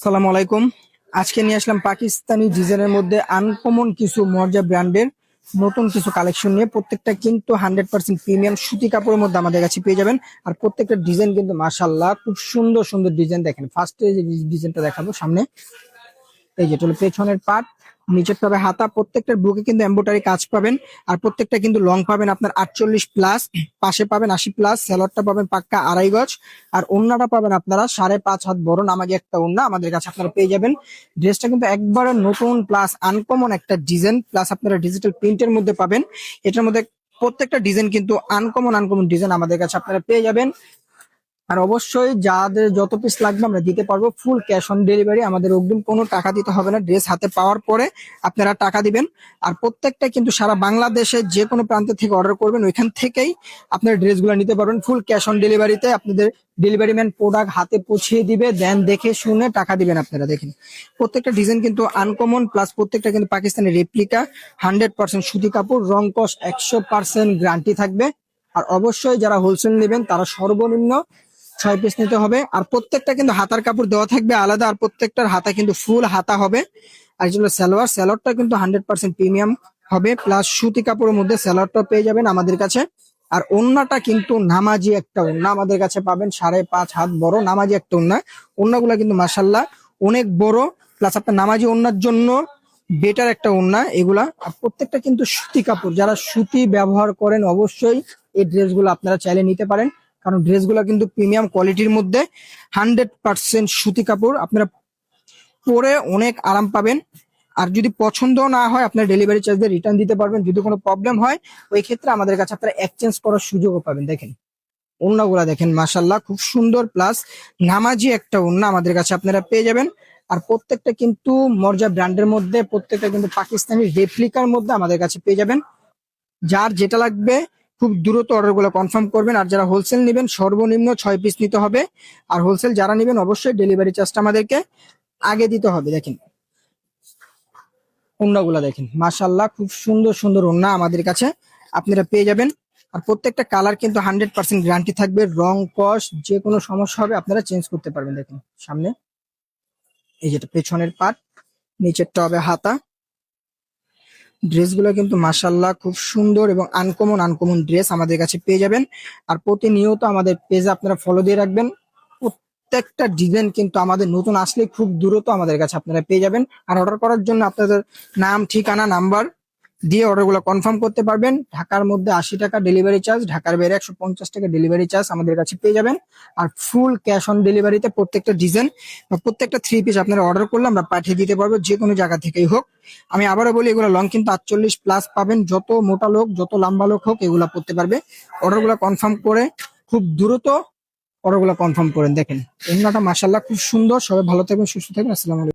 সালামু আলাইকুম। আজকে নিয়ে আসলাম পাকিস্তানি ডিজাইনের মধ্যে আনকমন কিছু মর্জা ব্র্যান্ডের নতুন কিছু কালেকশন নিয়ে। প্রত্যেকটা কিন্তু 100% প্রিমিয়াম সুতি কাপড়ের মধ্যে আমাদের কাছে পেয়ে যাবেন। আর প্রত্যেকটা ডিজাইন কিন্তু মাশাআল্লাহ খুব সুন্দর সুন্দর ডিজাইন। দেখেন ফার্স্টে যে ডিজাইনটা দেখাবো সামনে, এই যেটা হলো পেছনের পার্ট, নিচের তবে হাতা। প্রত্যেকটার বুকে কিন্তু এমব্রয়ডারি কাজ পাবেন। আর প্রত্যেকটা কিন্তু লং পাবেন আপনার 48+, পাশে পাবেন 80+, স্যালোয়ারটা পাবেন পাক্কা 2.5 গজ। আর ওড়নাটা পাবেন আপনারা 5.5 হাত বড় নামাজি একটা ওড়না আমাদের কাছে আপনারা পেয়ে যাবেন। ড্রেসটা কিন্তু একবারে নতুন প্লাস আনকমন একটা ডিজাইন, প্লাস আপনারা ডিজিটাল প্রিন্টের মধ্যে পাবেন। এটার মধ্যে প্রত্যেকটা ডিজাইন কিন্তু আনকমন আনকমন ডিজাইন আমাদের কাছে আপনারা পেয়ে যাবেন। আর অবশ্যই যাদের যত পিস লাগবে আমরা দিতে পারবো, ফুল ক্যাশ অন ডেলিভারি। আমাদের অগ্রিম কোনো টাকা দিতে হবে না, ড্রেস হাতে পাওয়ার পরে আপনারা টাকা দিবেন। আর প্রত্যেকটা কিন্তু সারা বাংলাদেশে যে কোনো প্রান্ত থেকে অর্ডার করবেন ওইখান থেকেই আপনারা ড্রেসগুলো নিতে পারবেন ফুল ক্যাশ অন ডেলিভারিতে। আপনাদের ডেলিভারি ম্যান প্রোডাক্ট হাতে পৌঁছিয়ে দিবে, দেন দেখে শুনে টাকা দিবেন আপনারা। দেখেন প্রত্যেকটা ডিজাইন কিন্তু আনকমন, প্লাস প্রত্যেকটা কিন্তু পাকিস্তানি রেপ্লিকা, 100% সুতি কাপড়, রং কস 100% গ্যারান্টি থাকবে। আর অবশ্যই যারা হোলসেল নেবেন তারা সর্বনিম্ন 6 পিস নিতে হবে। আর প্রত্যেকটা কিন্তু হাতার কাপড় দেওয়া থাকবে আলাদা, আর প্রত্যেকটার হাতা কিন্তু ফুল হাতা হবে। আর যেগুলো স্যালোয়ারটা কিন্তু 100% প্রিমিয়াম হবে, প্লাস সুতি কাপড়ের মধ্যে স্যালোয়ারটা পেয়ে যাবেন আমাদের কাছে। আর ওড়নাটা কিন্তু নামাজি একটা ওড়না আমাদের কাছে পাবেন, 5.5 হাত বড় নামাজি একটা ওড়না। ওড়নাগুলো কিন্তু মাসাল্লাহ অনেক বড়, প্লাস আপনার নামাজি ওড়নার জন্য বেটার একটা ওড়না এগুলা। আর প্রত্যেকটা কিন্তু সুতি কাপড়, যারা সুতি ব্যবহার করেন অবশ্যই এই ড্রেসগুলো আপনারা চাইলে নিতে পারেন, কারণ ড্রেসগুলো কিন্তু প্রিমিয়াম কোয়ালিটির মধ্যে 100% সুতি কাপড়। আপনারা পরে অনেক আরাম পাবেন। আর যদি পছন্দ না হয় আপনার ডেলিভারি চার্জ দিয়ে রিটার্ন দিতে পারবেন। যদি কোনো প্রবলেম হয় ওই ক্ষেত্রে আমাদের কাছে আপনারা এক্সচেঞ্জ করার সুযোগও পাবেন। দেখেন ওড়নাগুলা দেখেন মাশাল্লাহ খুব সুন্দর, প্লাস নামাজি একটা ওড়না আমাদের কাছে আপনারা পেয়ে যাবেন। আর প্রত্যেকটা কিন্তু মর্জা ব্র্যান্ডের মধ্যে, প্রত্যেকটা কিন্তু পাকিস্তানি রেপ্লিকার মধ্যে আমাদের কাছে পেয়ে যাবেন। যার যেটা লাগবে খুব দ্রুত অর্ডার গুলো কনফার্ম করবেন। আর যারা হোলসেল নেবেন সর্বনিম্ন 6 পিস নিতে হবে। আর হোলসেল যারা নেবেন অবশ্যই ডেলিভারি চার্জটা আমাদেরকে আগে দিতে হবে। দেখেন ওড়নাগুলা দেখেন মাশাল্লাহ খুব সুন্দর সুন্দর ওড়না আমাদের কাছে আপনারা পেয়ে যাবেন। আর প্রত্যেকটা কালার কিন্তু 100% গ্যারান্টি থাকবে, রং কস যে কোনো সমস্যা হবে আপনারা চেঞ্জ করতে পারবেন। দেখেন সামনে, এই যেটা পেছনের পার্ট, নিচেরটা হবে হাতা। ড্রেসগুলো কিন্তু মাশাল্লাহ খুব সুন্দর এবং আনকমন আনকমন ড্রেস আমাদের কাছে পেয়ে যাবেন। আর প্রতিনিয়ত আমাদের পেজে আপনারা ফলো দিয়ে রাখবেন। প্রত্যেকটা ডিজাইন কিন্তু আমাদের নতুন আসলে খুব দ্রুত আমাদের কাছে আপনারা পেয়ে যাবেন। আর অর্ডার করার জন্য আপনাদের নাম, ঠিকানা, নাম্বার দিয়ে অর্ডারগুলো কনফার্ম করতে পারবেন। ঢাকার মধ্যে 80 টাকা ডেলিভারি চার্জ, ঢাকার বাইরে 150 টাকা ডেলিভারি চার্জ আমাদের কাছে পেয়ে যাবেন। আর ফুল ক্যাশ অন ডেলিভারিতে প্রত্যেকটা ডিজাইন বা প্রত্যেকটা 3 পিস আপনারা অর্ডার করলে আমরা পাঠিয়ে দিতে পারবো, যে কোনো জায়গা থেকেই হোক। আমি আবারও বলি এগুলো লং কিন্তু 48+ পাবেন, যত মোটা লোক যত লম্বা লোক হোক এগুলা পড়তে পারবে। অর্ডারগুলো কনফার্ম করে খুব দ্রুত অর্ডারগুলো কনফার্ম করেন। দেখেন ওড়নাটা মাশাআল্লাহ খুব সুন্দর। সবাই ভালো থাকবেন, সুস্থ থাকবেন। আসসালামু আলাইকুম।